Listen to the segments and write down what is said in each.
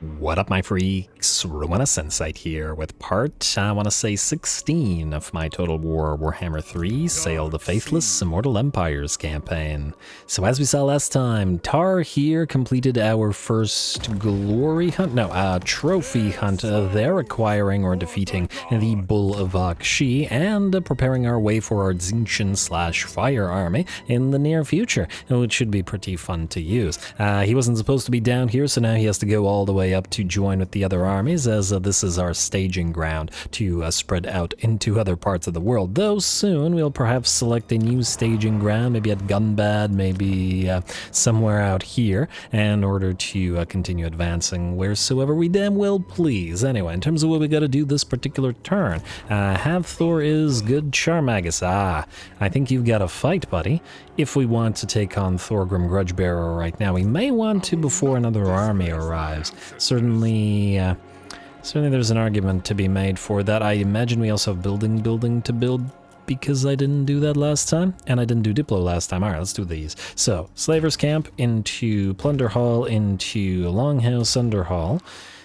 What up, my freaks? RuinusInsight here with part, I want to say 16 of my Total War Warhammer 3 Sayl the Faithless Immortal Empires campaign. So as we saw last time, Tar here completed our first glory hunt, trophy hunt. They're acquiring or defeating the Bull of Akshi and preparing our way for our Tzeentch/Fire army in the near future, which should be pretty fun to use. He wasn't supposed to be down here, so now he has to go all the way up to join with the other armies, as this is our staging ground to spread out into other parts of the world. Though soon we'll perhaps select a new staging ground, maybe at Gunbad, maybe somewhere out here, in order to continue advancing wheresoever we damn well please. Anyway, in terms of what we gotta do this particular turn, have Thor is good Charmagus. I think you've got a fight, buddy. If we want to take on Thorgrim Grudgebearer right now, we may want to before another army arrives. Certainly there's an argument to be made for that. I imagine we also have building to build, because I didn't do that last time, and I didn't do Diplo last time. Alright, let's do these. So, Slaver's Camp into Plunder Hall into Longhouse Underhall.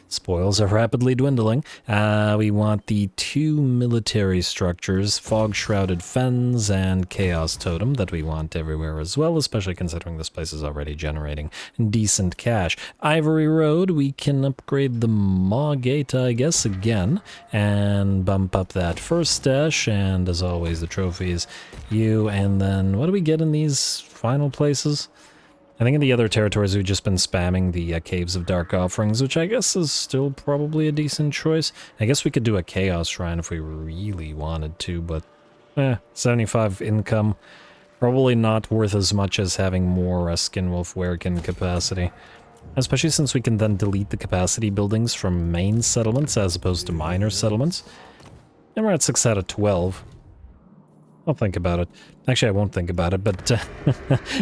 Spoils are rapidly dwindling. We want the two military structures, Fog-Shrouded Fens and Chaos Totem, that we want everywhere as well, especially considering this place is already generating decent cash. Ivory Road, we can upgrade the Maw Gate, I guess, again, and bump up that first stash, and as always, the trophies, and then what do we get in these final places? I think in the other territories we've just been spamming the Caves of Dark Offerings, which I guess is still probably a decent choice. I guess we could do a Chaos Shrine if we really wanted to, but 75 income, probably not worth as much as having more Skinwolf Werekin capacity. Especially since we can then delete the capacity buildings from main settlements as opposed to minor settlements. And we're at 6 out of 12. I'll think about it. Actually, I won't think about it, but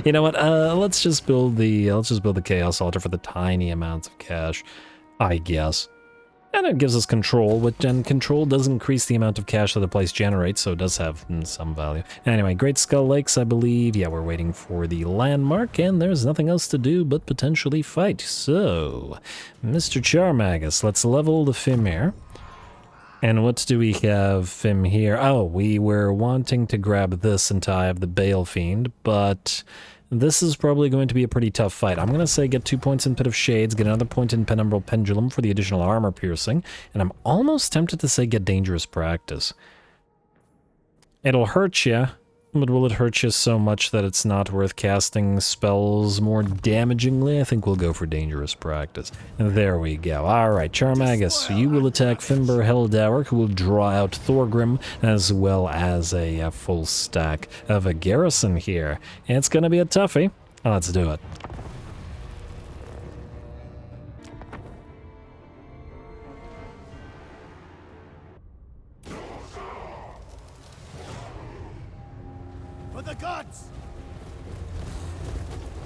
you know what? Let's just build the Chaos Altar for the tiny amounts of cash, I guess. And it gives us control, and control does increase the amount of cash that the place generates, so it does have some value. Anyway, Great Skull Lakes, I believe. Yeah, we're waiting for the landmark, and there's nothing else to do but potentially fight. So, Mr. Charmagus, let's level the Fimir. And what do we have from here? Oh, we were wanting to grab this and tie up the Bale Fiend, but this is probably going to be a pretty tough fight. I'm going to say get 2 points in Pit of Shades, get another point in Penumbral Pendulum for the additional armor piercing, and I'm almost tempted to say get Dangerous Practice. It'll hurt you, but will it hurt you so much that it's not worth casting spells more damagingly? I think we'll go for Dangerous Practice. There we go. Alright, Charmagus, you will attack Fimber Helldower, who will draw out Thorgrim, as well as a full stack of a garrison here. It's gonna be a toughie. Let's do it.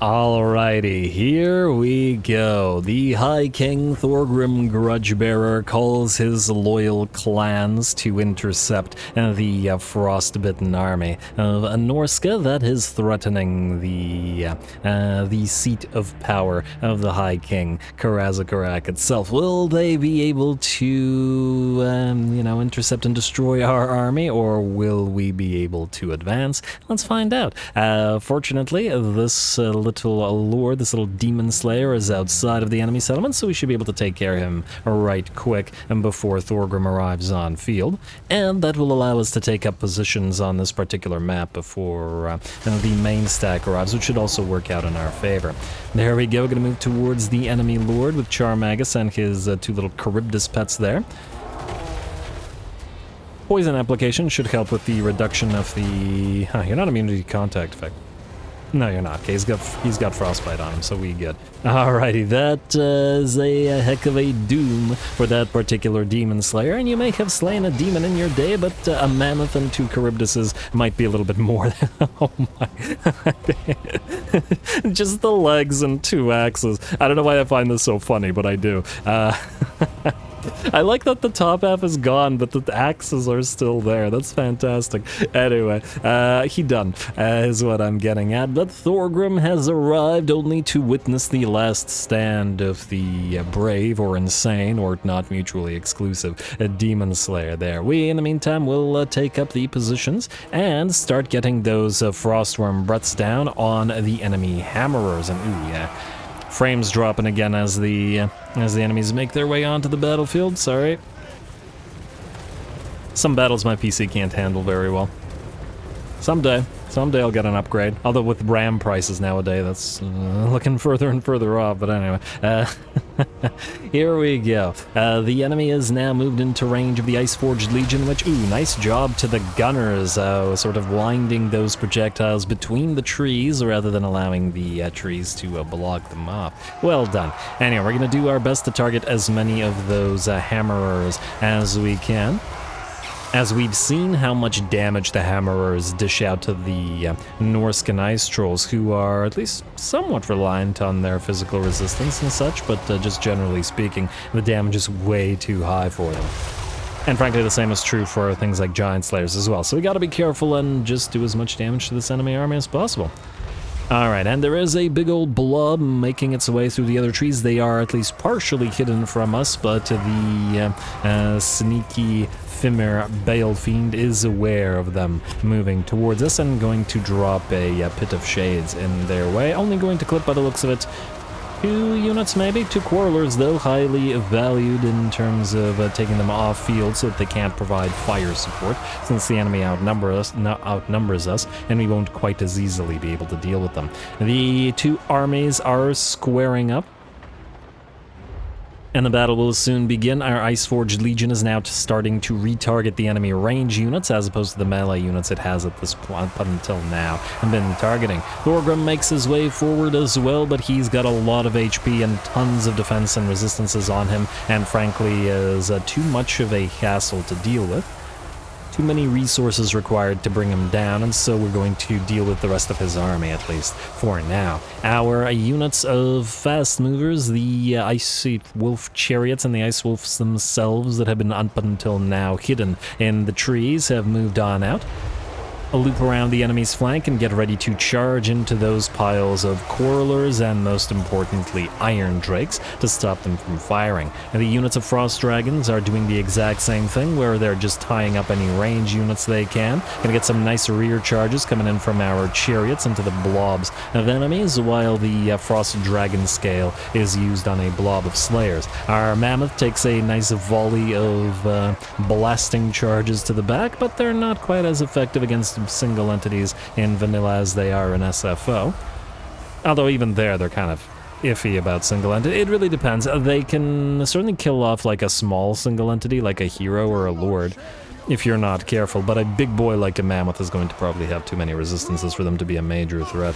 Alrighty, here we go. The High King Thorgrim Grudgebearer calls his loyal clans to intercept the frostbitten army of Norsca that is threatening the seat of power of the High King, Karazakarak itself. Will they be able to, intercept and destroy our army, or will we be able to advance? Let's find out. Fortunately, this this little demon slayer is outside of the enemy settlement, so we should be able to take care of him right quick and before Thorgrim arrives on field, and that will allow us to take up positions on this particular map before the main stack arrives, which should also work out in our favor. There we go, gonna move towards the enemy lord with Charmagus and his two little Charybdis pets there. Poison application should help with the reduction of the... you're not immune to contact effect. No, you're not. Okay, he's got frostbite on him, so we good. Alrighty, that is a heck of a doom for that particular demon slayer, and you may have slain a demon in your day, but a mammoth and 2 Charybdises might be a little bit more. Oh my. Just the legs and 2 axes. I don't know why I find this so funny, but I do. I like that the top half is gone, but the axes are still there. That's fantastic. Anyway, he done, is what I'm getting at. But Thorgrim has arrived only to witness the last stand of the brave or insane or not mutually exclusive demon slayer there. We, in the meantime, will take up the positions and start getting those frostworm breaths down on the enemy hammerers. And ooh, yeah. Frames dropping again as the enemies make their way onto the battlefield. Sorry. Some battles my PC can't handle very well. Someday I'll get an upgrade. Although with RAM prices nowadays, that's looking further and further off. But anyway, here we go. The enemy is now moved into range of the Iceforged Legion, which, ooh, nice job to the gunners, sort of winding those projectiles between the trees rather than allowing the trees to block them off. Well done. Anyway, we're going to do our best to target as many of those hammerers as we can. As we've seen how much damage the hammerers dish out to the Norscan ice trolls, who are at least somewhat reliant on their physical resistance and such, but just generally speaking, the damage is way too high for them. And frankly, the same is true for things like giant slayers as well, so we gotta be careful and just do as much damage to this enemy army as possible. Alright, and there is a big old blob making its way through the other trees. They are at least partially hidden from us, but the sneaky Fimir Balefiend is aware of them moving towards us and going to drop a Pit of Shades in their way. Only going to clip by the looks of it 2 units maybe, 2 Quarrelers though, highly valued in terms of taking them off field so that they can't provide fire support, since the enemy outnumbers us and we won't quite as easily be able to deal with them. The 2 armies are squaring up, and the battle will soon begin. Our Iceforged Legion is now starting to retarget the enemy range units as opposed to the melee units it has at this point up until now and been targeting. Thorgrim makes his way forward as well, but he's got a lot of HP and tons of defense and resistances on him, and frankly is too much of a hassle to deal with. Too many resources required to bring him down, and so we're going to deal with the rest of his army, at least for now. Our units of fast movers, the Ice Wolf chariots and the Ice Wolves themselves that have been up until now hidden in the trees, have moved on out. A loop around the enemy's flank and get ready to charge into those piles of Quarrelers and, most importantly, Iron Drakes to stop them from firing. And the units of Frost Dragons are doing the exact same thing, where they're just tying up any range units they can. Gonna get some nice rear charges coming in from our chariots into the blobs of enemies, while the Frost Dragon scale is used on a blob of Slayers. Our Mammoth takes a nice volley of blasting charges to the back, but they're not quite as effective against single entities in vanilla as they are in SFO. Although even there, they're kind of iffy about single entity. It really depends. They can certainly kill off like a small single entity, like a hero or a lord, if you're not careful, but a big boy like a mammoth is going to probably have too many resistances for them to be a major threat.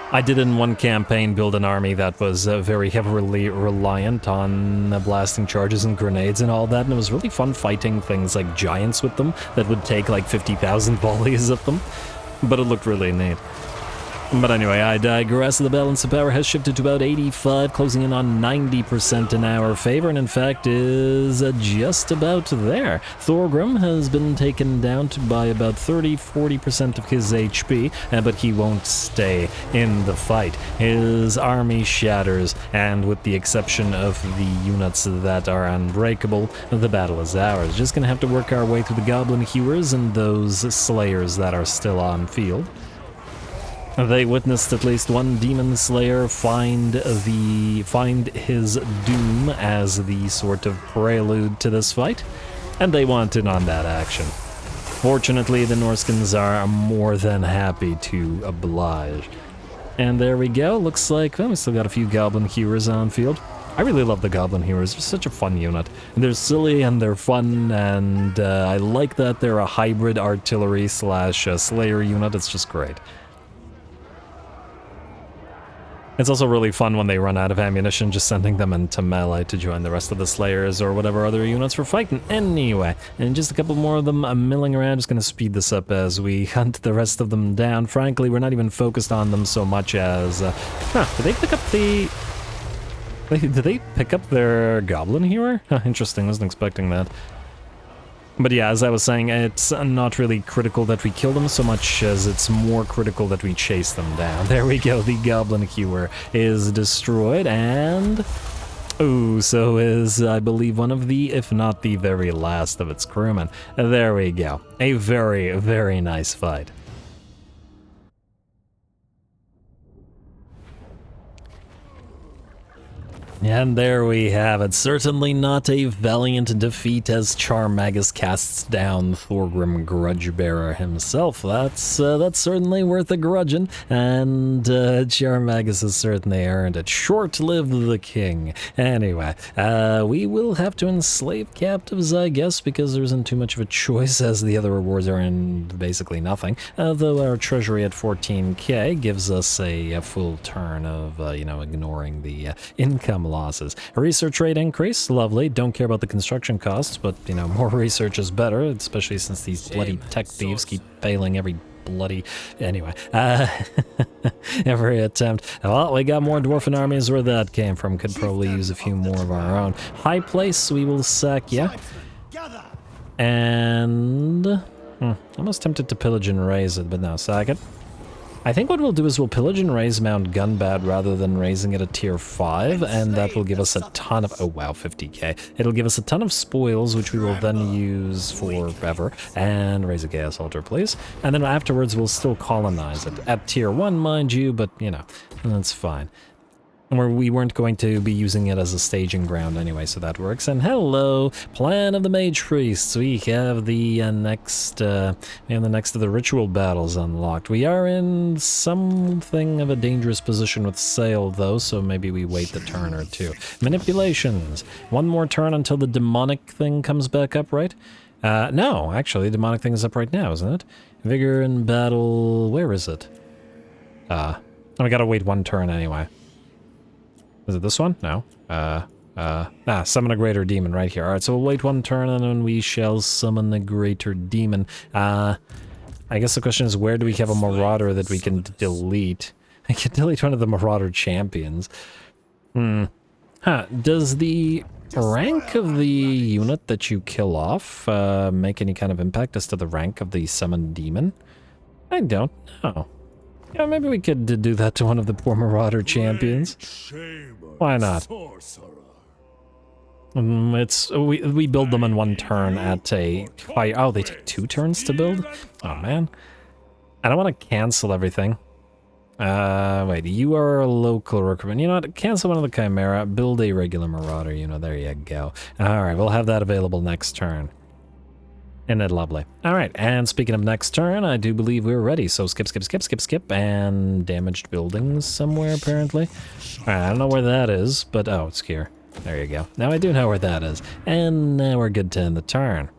I did in one campaign build an army that was very heavily reliant on blasting charges and grenades and all that, and it was really fun fighting things like giants with them that would take like 50,000 volleys at them, but it looked really neat. But anyway, I digress. The balance of power has shifted to about 85, closing in on 90% in our favor, and in fact is just about there. Thorgrim has been taken down by about 30-40% of his HP, but he won't stay in the fight. His army shatters, and with the exception of the units that are unbreakable, the battle is ours. Just gonna have to work our way through the Goblin Hewers and those Slayers that are still on field. They witnessed at least one Demon Slayer find his doom as the sort of prelude to this fight, and they want in on that action. Fortunately, the Norscans are more than happy to oblige. And there we go. Looks like, well, we still got a few Goblin Hewers on field. I really love the Goblin Hewers. They're such a fun unit. They're silly and they're fun, and I like that they're a hybrid artillery / Slayer unit. It's just great. It's also really fun when they run out of ammunition, just sending them into melee to join the rest of the Slayers or whatever other units we're fighting. Anyway, and just a couple more of them milling around. Just gonna speed this up as we hunt the rest of them down. Frankly, we're not even focused on them so much as... did they pick up the... Wait, did they pick up their goblin here? Interesting, wasn't expecting that. But yeah, as I was saying, it's not really critical that we kill them so much as it's more critical that we chase them down. There we go, the goblin hewer is destroyed, and... oh, so is, I believe, one of the, if not the very last of its crewmen. There we go. A very, very nice fight. And there we have it. Certainly not a valiant defeat as Charmagus casts down Thorgrim Grudgebearer himself. That's certainly worth a grudging, and Charmagus has certainly earned it. Short live the king. Anyway, we will have to enslave captives, I guess, because there isn't too much of a choice, as the other rewards are in basically nothing. Though our treasury at 14k gives us a full turn of, you know, ignoring the income losses. A research rate increase, lovely. Don't care about the construction costs, but, you know, more research is better, especially since these bloody tech thieves keep failing every bloody... anyway, every attempt. Well, we got more dwarfen armies where that came from. Could probably use a few more of our own. High place, we will sack, yeah. And... almost tempted to pillage and raise it, but no, sack it. I think what we'll do is we'll pillage and raise Mount Gunbad rather than raising it at tier 5, and that will give us a ton of... oh wow, 50k. It'll give us a ton of spoils, which we will then use forever. And raise a Chaos Altar, please. And then afterwards we'll still colonize it. At tier 1, mind you, but, you know, that's fine. We weren't going to be using it as a staging ground anyway, so that works. And hello, Plan of the Mage Priests. We have the next of the ritual battles unlocked. We are in something of a dangerous position with Sayl, though, so maybe we wait the turn or two. Manipulations. One more turn until the demonic thing comes back up, right? No, actually, the demonic thing is up right now, isn't it? Vigor in battle. Where is it? We gotta wait one turn anyway. Is it this one? No. Summon a greater demon right here. Alright, so we'll wait one turn and then we shall summon the greater demon. I guess the question is, where do we have a marauder that we can delete? I can delete one of the marauder champions. Does the rank of the unit that you kill off make any kind of impact as to the rank of the summoned demon? I don't know. Yeah, maybe we could do that to one of the poor marauder champions. Why not? We build them in one turn at a... oh, they take 2 turns to build? Oh, man. I don't want to cancel everything. Wait, you are a local recruitment. You know what? Cancel one of the Chimera, build a regular marauder, you know, there you go. Alright, we'll have that available next turn. Isn't it lovely? Alright, and speaking of next turn, I do believe we're ready. So skip, and damaged buildings somewhere, apparently. Alright, I don't know where that is, but oh, it's here. There you go. Now I do know where that is. And now we're good to end the turn.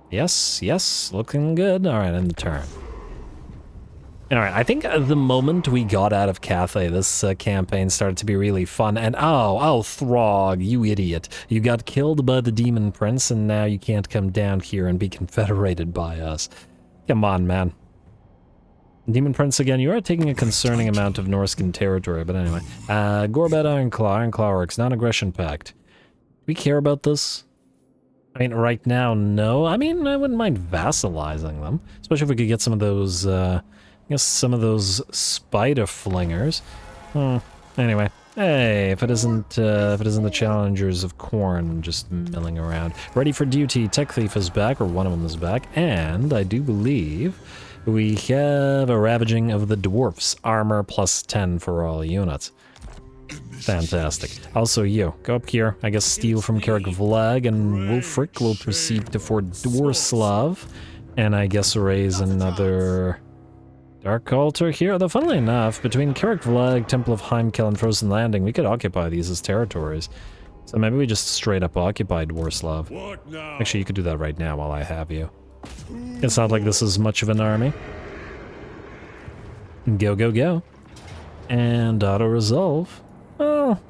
Yes, looking good. Alright, end the turn. Alright, I think the moment we got out of Cathay, this campaign started to be really fun, and oh, Throg, you idiot. You got killed by the Demon Prince, and now you can't come down here and be confederated by us. Come on, man. Demon Prince again, you are taking a concerning amount of Norscan territory, but anyway. Gorbad Ironclaw works, non-aggression pact. Do we care about this? I mean, right now, no. I mean, I wouldn't mind vassalizing them, especially if we could get some of those, I guess some of those spider flingers. Anyway, hey, if it isn't the challengers of Khorne just milling around. Ready for duty, Tech Thief is back, or one of them is back, and I do believe we have a Ravaging of the Dwarfs, armor plus 10 for all units. Fantastic. Also you, go up here, I guess steal from Karak Vlag, and Wulfric will proceed to Fort Dwarslav, and I guess raise another... Dark Altar here, though funnily enough, between Karak Vlag, Temple of Heimkel, and Frozen Landing, we could occupy these as territories. So maybe we just straight up occupy Dwarslav. Actually, you could do that right now while I have you. It's not like this is much of an army. Go. And auto-resolve. Well,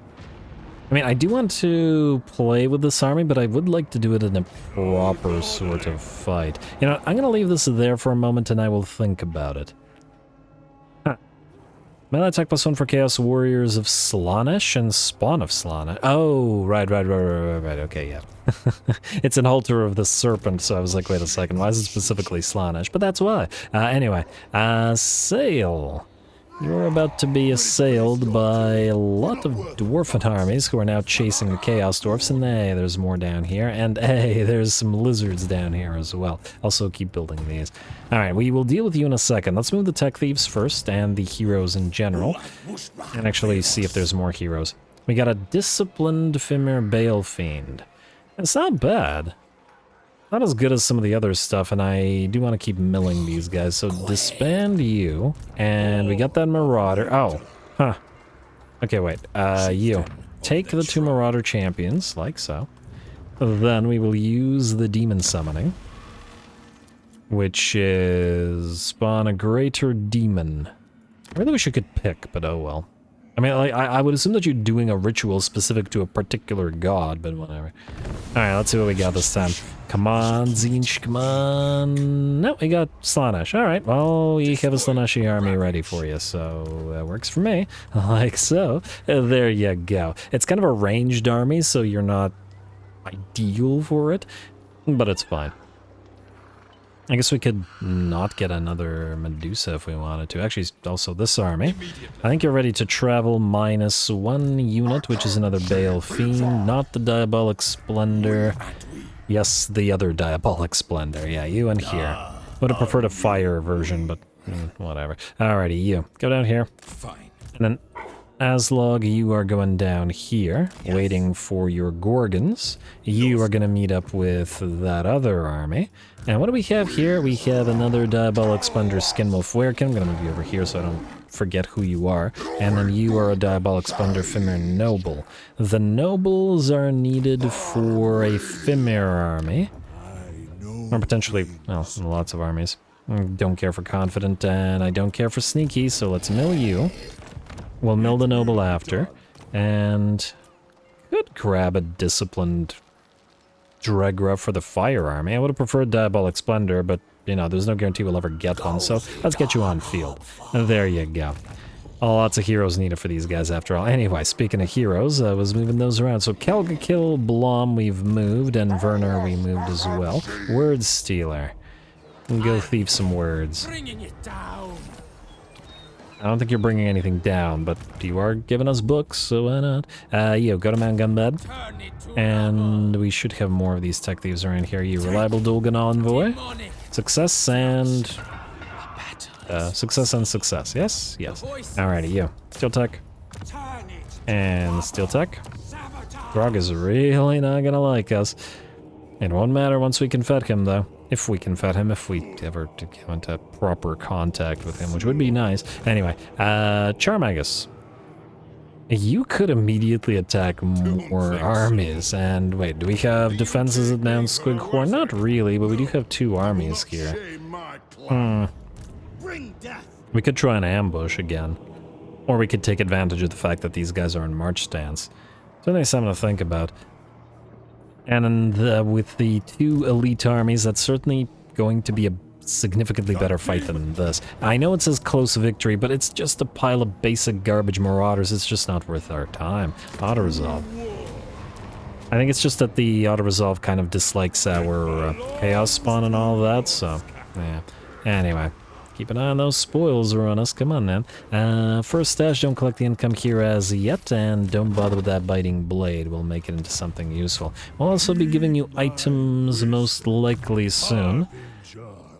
I mean, I do want to play with this army, but I would like to do it in a proper sort of fight. You know, I'm going to leave this there for a moment and I will think about it. Melee attack +1 for Chaos Warriors of Slaanesh and Spawn of Slaanesh. Oh, right. Okay, yeah. It's an altar of the serpent, so I was like, wait a second, why is it specifically Slaanesh? But that's why. Anyway, Sayl. You're about to be assailed by a lot of dwarven armies who are now chasing the Chaos Dwarfs, and hey, there's more down here, and hey, there's some lizards down here as well. Also, keep building these. Alright, we will deal with you in a second. Let's move the tech thieves first, and the heroes in general, and actually see if there's more heroes. We got a disciplined Fimir Bale Fiend. It's not bad. Not as good as some of the other stuff, and I do want to keep milling these guys, so disband you, and we got that Marauder. Oh, huh. Okay, wait, you. Take the 2 Marauder champions, like so. Then we will use the Demon Summoning, which is spawn a Greater Demon. I really wish I could pick, but oh well. I mean, like, I would assume that you're doing a ritual specific to a particular god, but whatever. Alright, let's see what we got this time. Come on, Zinch, come on. No, we got Slaanesh. Alright, well, we have a Slaaneshi army ready for you, so that works for me. Like so. There you go. It's kind of a ranged army, so you're not ideal for it, but it's fine. I guess we could not get another Medusa if we wanted to. Actually, also this army. I think you're ready to travel -1 unit, which is another Bale Fiend, not the Diabolic Splendor. Yes, the other Diabolic Splendor. Yeah, you in here. Would have preferred a fire version, but whatever. Alrighty, you. Go down here. Fine. And then Aslog, you are going down here, waiting for your Gorgons. You are going to meet up with that other army. And what do we have here? We have another Diabolic Splendor Skinwolf Werekin. I'm going to move you over here so I don't forget who you are. And then you are a Diabolic Splendor Fimir Noble. The Nobles are needed for a Fimir army. Or potentially, well, lots of armies. I don't care for Confident, and I don't care for Sneaky, so let's mill you. We'll mill the Noble after, and could grab a Disciplined Dregra for the Fire Army. I would have preferred Diabolic Splendor, but, you know, there's no guarantee we'll ever get one, so let's get you on field. There you go. Lots of heroes needed for these guys after all. Anyway, speaking of heroes, I was moving those around. So Kelgakil, Blom we've moved, and Werner we moved as well. Word Stealer. Go thieve some words. I don't think you're bringing anything down, but you are giving us books, so why not? You, go to Mount Gunbed. And we should have more of these tech thieves around here. You, reliable Dolgan envoy. Success and... success and success. Yes? Yes. Alrighty, you. Steel tech. And steel tech. Grog is really not gonna like us. It won't matter once we can fet him, though. If we can fet him, if we ever come into proper contact with him, which would be nice. Anyway, Charmagus. You could immediately attack more armies, and wait, do we have defenses at Mount Squighorn? Not really, but we do have 2 armies here. We could try an ambush again. Or we could take advantage of the fact that these guys are in march stance. Certainly something to think about. And with the 2 elite armies, that's certainly going to be a significantly better fight than this. I know it says close victory, but it's just a pile of basic garbage marauders. It's just not worth our time. Auto-resolve. I think it's just that the auto-resolve kind of dislikes our chaos spawn and all of that, so yeah. Anyway. Keep an eye on those spoils, Ruinous. Come on, man. First stash, don't collect the income here as yet, and don't bother with that biting blade. We'll make it into something useful. We'll also be giving you items most likely soon.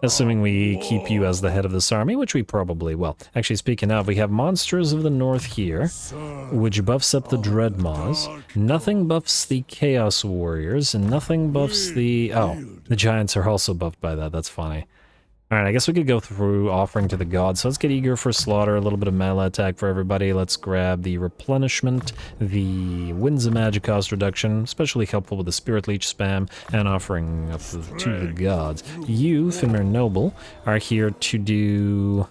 Assuming we keep you as the head of this army, which we probably will. Actually, speaking of, we have Monsters of the North here, which buffs up the Dreadmaws. Nothing buffs the Chaos Warriors, and nothing buffs the... Oh, the Giants are also buffed by that. That's funny. Alright, I guess we could go through offering to the gods. So let's get eager for slaughter, a little bit of melee attack for everybody. Let's grab the replenishment, the winds of magic cost reduction, especially helpful with the spirit leech spam, and offering up to the gods. You, Fimir Noble, are here to do...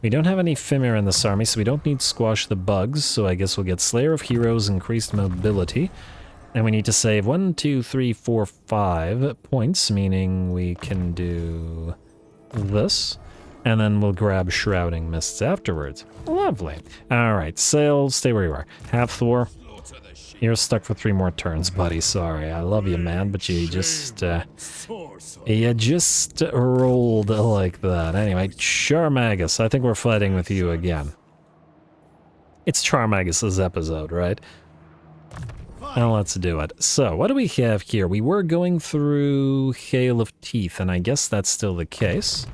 We don't have any Fimir in this army, so we don't need Squash the Bugs, so I guess we'll get Slayer of Heroes, increased mobility. And we need to save 1, 2, 3, 4, 5 points, meaning we can do... this, And then we'll grab Shrouding Mists afterwards. Lovely. Alright, Sayl, stay where you are. Half Thor, you're stuck for 3 more turns, buddy. Sorry, I love you, man, but you just rolled like that. Anyway, Charmagus, I think we're fighting with you again. It's Charmagus's episode, right? Now let's do it. So, what do we have here? We were going through Hail of Teeth, and I guess that's still the case.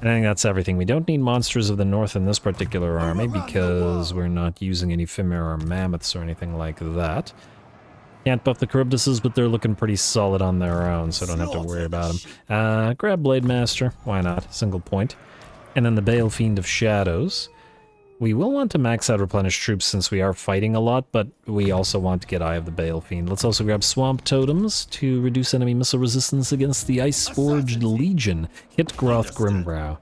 And I think that's everything. We don't need Monsters of the North in this particular army because we're not using any Femur or Mammoths or anything like that. Can't buff the Charybdises, but they're looking pretty solid on their own, so I don't have to worry about them. Grab Blade Master. Why not? Single point. And then the Bale Fiend of Shadows. We will want to max out Replenish Troops since we are fighting a lot, but we also want to get Eye of the Bale Fiend. Let's also grab Swamp Totems to reduce enemy missile resistance against the Ice-Forged Legion. Hit Groth Grimbrow.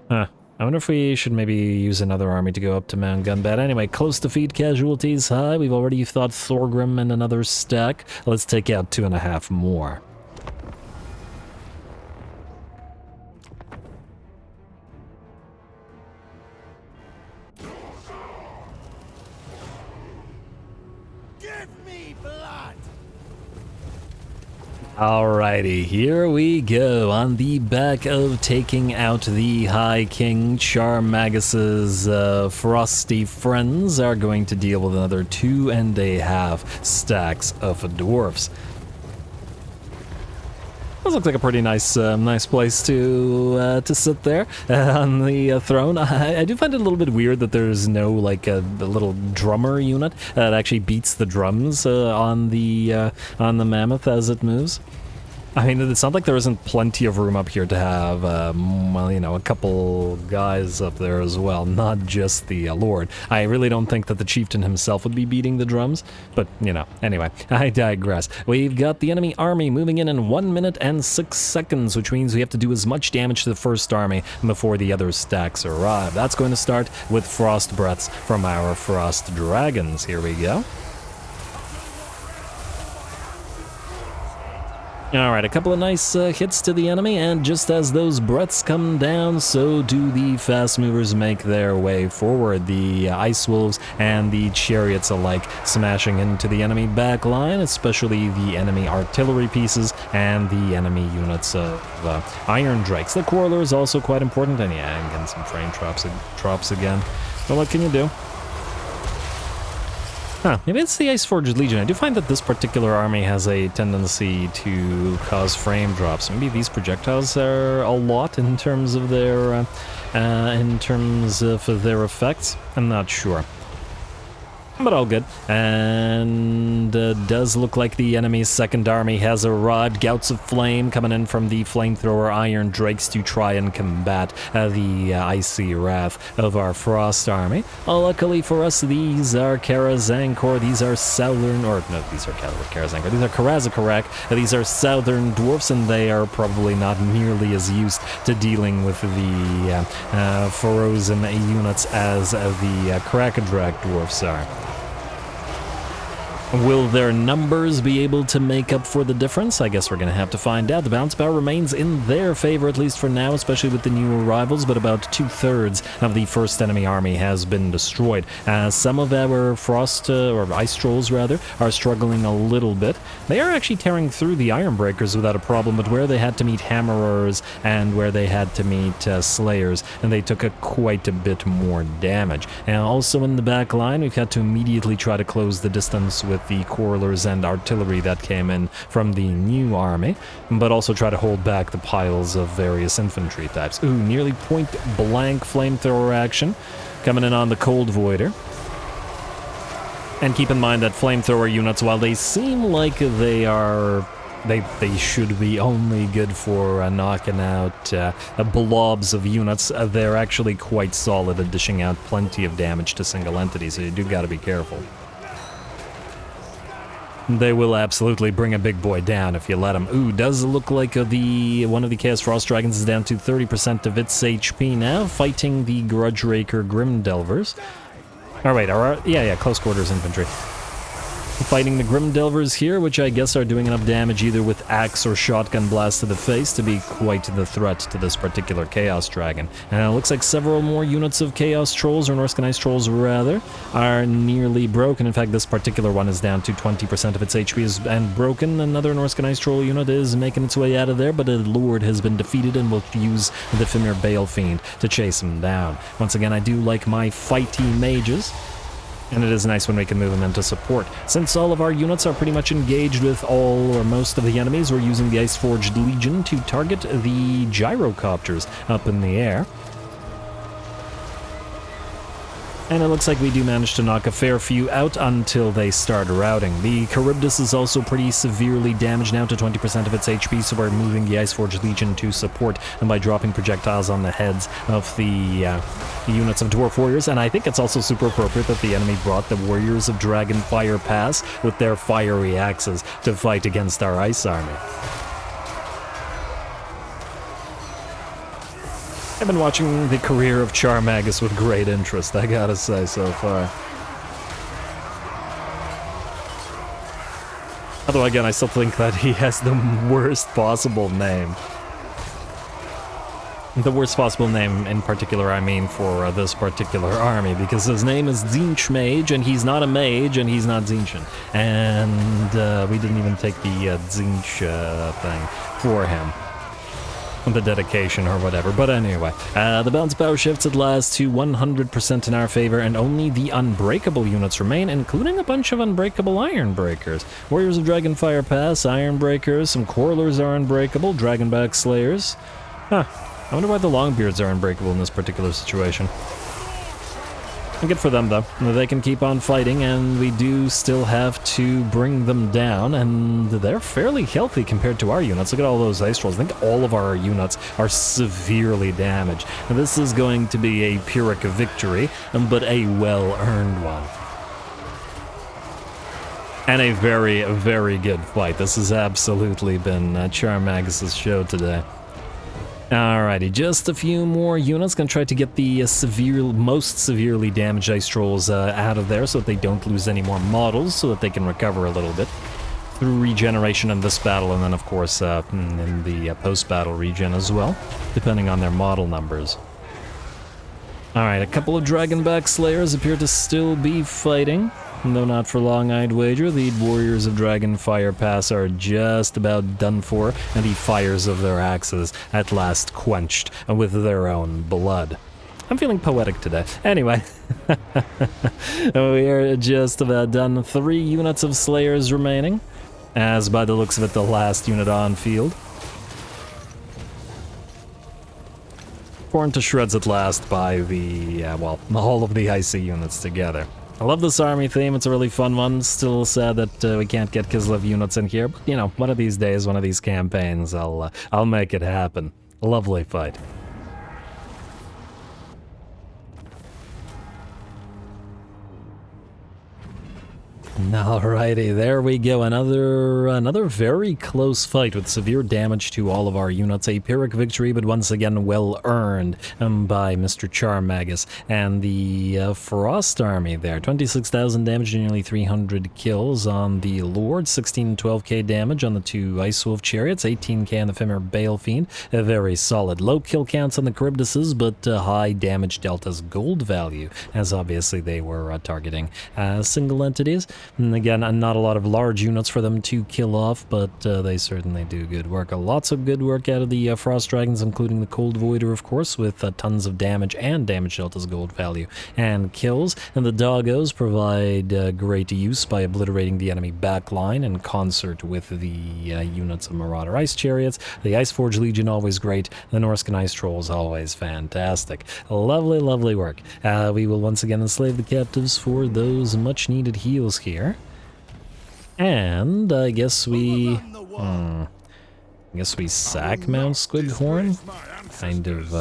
I wonder if we should maybe use another army to go up to Mount Gunbat. Anyway, close defeat, casualties high. We've already thought Thorgrim and another stack. Let's take out 2.5 more. Alrighty, here we go. On the back of taking out the High King, Charmagus's frosty friends are going to deal with another 2.5 stacks of dwarfs. This looks like a pretty nice place to sit there on the throne. I do find it a little bit weird that there's no like a little drummer unit that actually beats the drums on the mammoth as it moves. I mean, it's not like there isn't plenty of room up here to have, well, you know, a couple guys up there as well, not just the Lord. I really don't think that the chieftain himself would be beating the drums, but, you know, anyway, I digress. We've got the enemy army moving in 1 minute and 6 seconds, which means we have to do as much damage to the first army before the other stacks arrive. That's going to start with Frost Breaths from our Frost Dragons. Here we go. Alright, a couple of nice hits to the enemy, and just as those breaths come down, so do the fast movers make their way forward. The Ice Wolves and the Chariots alike smashing into the enemy back line, especially the enemy artillery pieces and the enemy units of Iron Drakes. The Quarreler is also quite important, and yeah, I'm getting some frame drops again. But what can you do? Huh, maybe it's the Ice-Forged Legion. I do find that this particular army has a tendency to cause frame drops. Maybe these projectiles are a lot in terms of their effects. I'm not sure. But all good. And does look like the enemy's second army has arrived. Gouts of flame coming in from the flamethrower Iron Drakes to try and combat the icy wrath of our Frost army. Luckily for us, these are Karazankor. These are southern, or no, these are Karazankor. These are Karazakarak. These are southern dwarfs, and they are probably not nearly as used to dealing with the frozen units as the Krakadrak dwarfs are. Will their numbers be able to make up for the difference? I guess we're going to have to find out. The bounce power remains in their favor, at least for now, especially with the new arrivals, but about 2/3 of the first enemy army has been destroyed. Some of our frost, or ice trolls rather, are struggling a little bit. They are actually tearing through the Iron Breakers without a problem, but where they had to meet Hammerers and where they had to meet Slayers, and they took quite a bit more damage. And also in the back line, we've had to immediately try to close the distance with the Quarrelers and artillery that came in from the new army, but also try to hold back the piles of various infantry types. Ooh, nearly point-blank flamethrower action coming in on the Cold Voider. And keep in mind that flamethrower units, while they seem like they are... They should be only good for knocking out blobs of units. They're actually quite solid at dishing out plenty of damage to single entities, so you do gotta be careful. They will absolutely bring a big boy down if you let them. Ooh, does look like one of the Chaos Frost Dragons is down to 30% of its HP now, fighting the Grudge Raker Grim Delvers. Oh wait, yeah, close quarters infantry. Fighting the Grim Delvers here, which I guess are doing enough damage either with axe or shotgun blast to the face to be quite the threat to this particular Chaos Dragon. And it looks like several more units of Chaos Trolls, or Norsca Ice Trolls rather, are nearly broken. In fact, this particular one is down to 20% of its HP and broken. Another Norsca Ice Troll unit is making its way out of there, but a Lord has been defeated and will use the Fimir Bale Fiend to chase him down. Once again, I do like my fighty mages, and it is nice when we can move them into support. Since all of our units are pretty much engaged with all or most of the enemies, we're using the Ice-Forged Legion to target the gyrocopters up in the air. And it looks like we do manage to knock a fair few out until they start routing. The Charybdis is also pretty severely damaged now to 20% of its HP, so we're moving the Ice-Forged Legion to support and by dropping projectiles on the heads of the units of Dwarf Warriors. And I think it's also super appropriate that the enemy brought the Warriors of Dragonfire Pass with their fiery axes to fight against our Ice Army. I've been watching the career of Charmagus with great interest, I gotta say, so far. Although, again, I still think that he has the worst possible name. The worst possible name, in particular, I mean, for this particular army, because his name is Tzeentch Mage, and he's not a mage, and he's not Tzeentchian. And we didn't even take the Tzeentch thing for him. The dedication or whatever, but anyway. The balance power shifts at last to 100% in our favor, and only the unbreakable units remain, including a bunch of unbreakable Iron Breakers. Warriors of Dragonfire Pass, Iron Breakers, some Quarrelers are unbreakable, Dragonback Slayers. Huh, I wonder why the Longbeards are unbreakable in this particular situation. Good for them, though. They can keep on fighting, and we do still have to bring them down, and they're fairly healthy compared to our units. Look at all those Ice Trolls. I think all of our units are severely damaged. Now, this is going to be a Pyrrhic victory, but a well-earned one. And a very, very good fight. This has absolutely been Charmagus' show today. Alrighty, just a few more units. Gonna try to get the most severely damaged Ice Trolls out of there so that they don't lose any more models, so that they can recover a little bit through regeneration in this battle, and then of course in the post-battle regen as well, depending on their model numbers. Alright, a couple of Dragonback Slayers appear to still be fighting. Though not for long, I'd wager. The Warriors of Dragonfire Pass are just about done for, and the fires of their axes at last quenched with their own blood. I'm feeling poetic today. Anyway, we are just about done. 3 units of Slayers remaining, as by the looks of it, the last unit on field. Torn to shreds at last by the, well, all of the icy units together. I love this army theme, it's a really fun one. Still sad that we can't get Kislev units in here, but you know, one of these days, one of these campaigns, I'll make it happen. Lovely fight. Alrighty, there we go. Another very close fight with severe damage to all of our units. A Pyrrhic victory, but once again well earned by Mr. Charmagus and the Frost Army there. 26,000 damage and nearly 300 kills on the Lord. 16 and 12k damage on the 2 Ice Wolf Chariots. 18k on the Fimir Bale Fiend. Very solid. Low kill counts on the Charybdises, but high damage deltas gold value, as obviously they were targeting single entities. And again, not a lot of large units for them to kill off, but they certainly do good work. Lots of good work out of the Frost Dragons, including the Cold Voider, of course, with tons of damage and damage deltas gold value and kills. And the Doggos provide great use by obliterating the enemy backline in concert with the units of Marauder Ice Chariots. The Ice-Forged Legion, always great. The Norscan Ice Trolls, always fantastic. Lovely, lovely work. We will once again enslave the captives for those much-needed heals here. And I guess we sack Mount Squighorn, kind of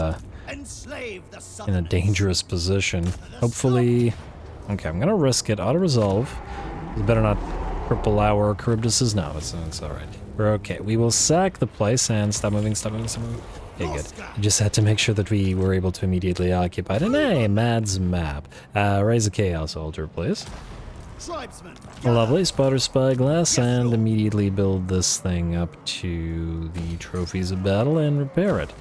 in a dangerous position. Hopefully, okay, I'm gonna risk it. Auto resolve. You better not cripple our Charybdises. No, it's all right. We're okay. We will sack the place and stop moving. Stop moving. Stop moving. Okay, good. We just had to make sure that we were able to immediately occupy it. And hey, Mad's map. Raise a Chaos Altar, please. Lovely, spotter spyglass, and immediately build this thing up to the trophies of battle and repair it.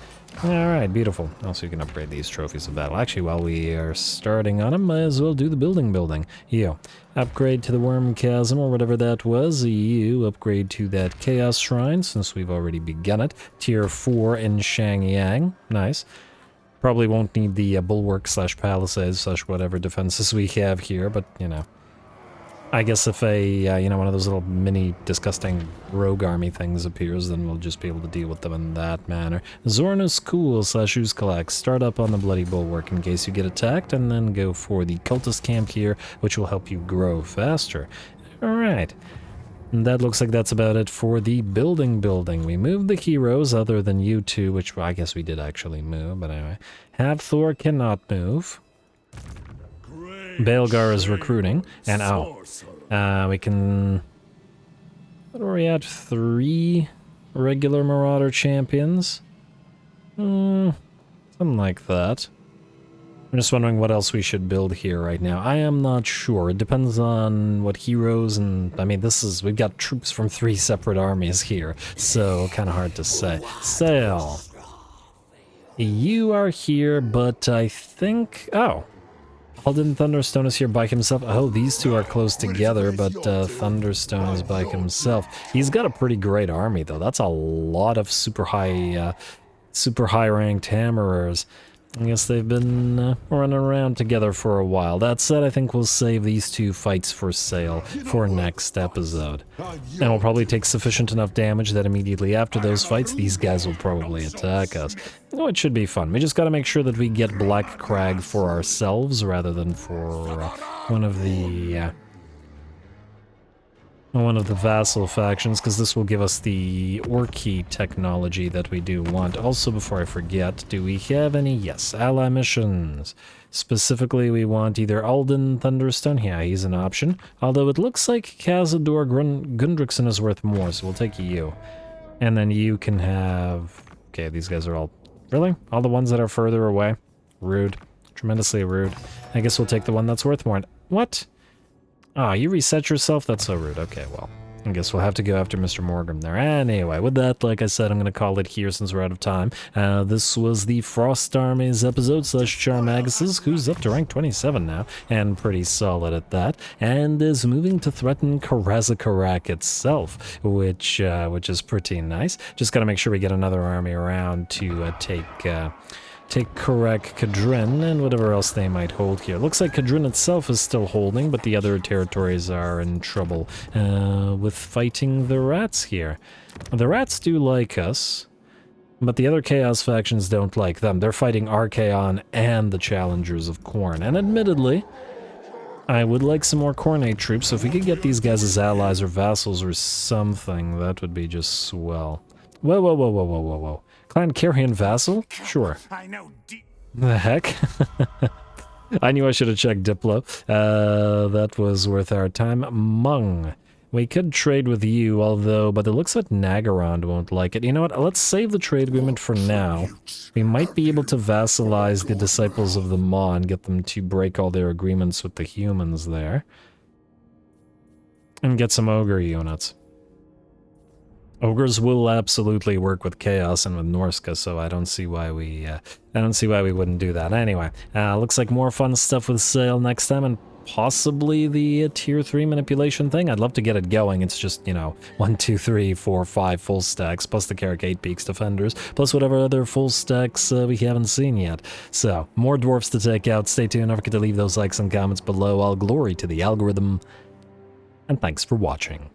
Alright, beautiful. Also, you can upgrade these trophies of battle. Actually, while we are starting on them, might as well do the building. You, upgrade to the Worm Chasm, or whatever that was. You, upgrade to that Chaos Shrine, since we've already begun it. Tier 4 in Shangyang. Nice. Probably won't need the bulwark slash palisades slash whatever defenses we have here, but, you know. I guess if a, you know, one of those little mini disgusting rogue army things appears, then we'll just be able to deal with them in that manner. Zornus Cool slash Uzkalak, start up on the Bloody Bulwark in case you get attacked, and then go for the Cultist Camp here, which will help you grow faster. Alright. That looks like that's about it for the building. We moved the heroes, other than you two, which I guess we did actually move, but anyway. Thor cannot move. Baelgar is recruiting, and we can... What are we at? 3 regular Marauder champions? Something like that. I'm just wondering what else we should build here right now. I am not sure. It depends on what heroes and... I mean, we've got troops from 3 separate armies here, so kind of hard to say. Sayl, you are here, but I think... Oh. Alden Thunderstone is here by himself. Oh, these two are close together, but Thunderstone is by himself. He's got a pretty great army, though. That's a lot of super high ranked hammerers. I guess they've been running around together for a while. That said, I think we'll save these 2 fights for Sayl for next episode. And we'll probably take sufficient enough damage that immediately after those fights, these guys will probably attack us. Oh, it should be fun. We just gotta make sure that we get Black Crag for ourselves rather than for one of the vassal factions, because this will give us the Orky technology that we do want. Also, before I forget, do we have any? Yes, ally missions. Specifically, we want either Alden Thunderstone. Yeah, he's an option. Although it looks like Cazador Gundrickson is worth more, so we'll take you. And then you can have... Okay, these guys are all... Really? All the ones that are further away? Rude. Tremendously rude. I guess we'll take the one that's worth more. What? Ah, you reset yourself? That's so rude. Okay, well, I guess we'll have to go after Mr. Morgan there. Anyway, with that, like I said, I'm going to call it here since we're out of time. This was the Frost Armies episode / Charmagus, who's up to rank 27 now, and pretty solid at that, and is moving to threaten Karazakarak itself, which is pretty nice. Just got to make sure we get another army around to take Karak, Kadrin, and whatever else they might hold here. Looks like Kadrin itself is still holding, but the other territories are in trouble with fighting the rats here. The rats do like us, but the other Chaos factions don't like them. They're fighting Archaon and the Challengers of Khorne, and admittedly, I would like some more Khornate troops, so if we could get these guys as allies or vassals or something, that would be just swell. Whoa. Clan Carrion Vassal? Sure. The heck? I knew I should have checked Diplo. That was worth our time. Mung. We could trade with you, but it looks like Nagarond won't like it. You know what? Let's save the trade agreement for now. We might be able to vassalize the Disciples of the Maw and get them to break all their agreements with the humans there. And get some ogre units. Ogres will absolutely work with Chaos and with Norsca, so I don't see why we wouldn't do that. Anyway, looks like more fun stuff with Sayl next time, and possibly the tier 3 manipulation thing. I'd love to get it going. It's just, you know, 1, 2, 3, 4, 5 full stacks, plus the Carrick 8 Peaks Defenders, plus whatever other full stacks we haven't seen yet. So, more dwarfs to take out. Stay tuned. Don't forget to leave those likes and comments below. All glory to the algorithm, and thanks for watching.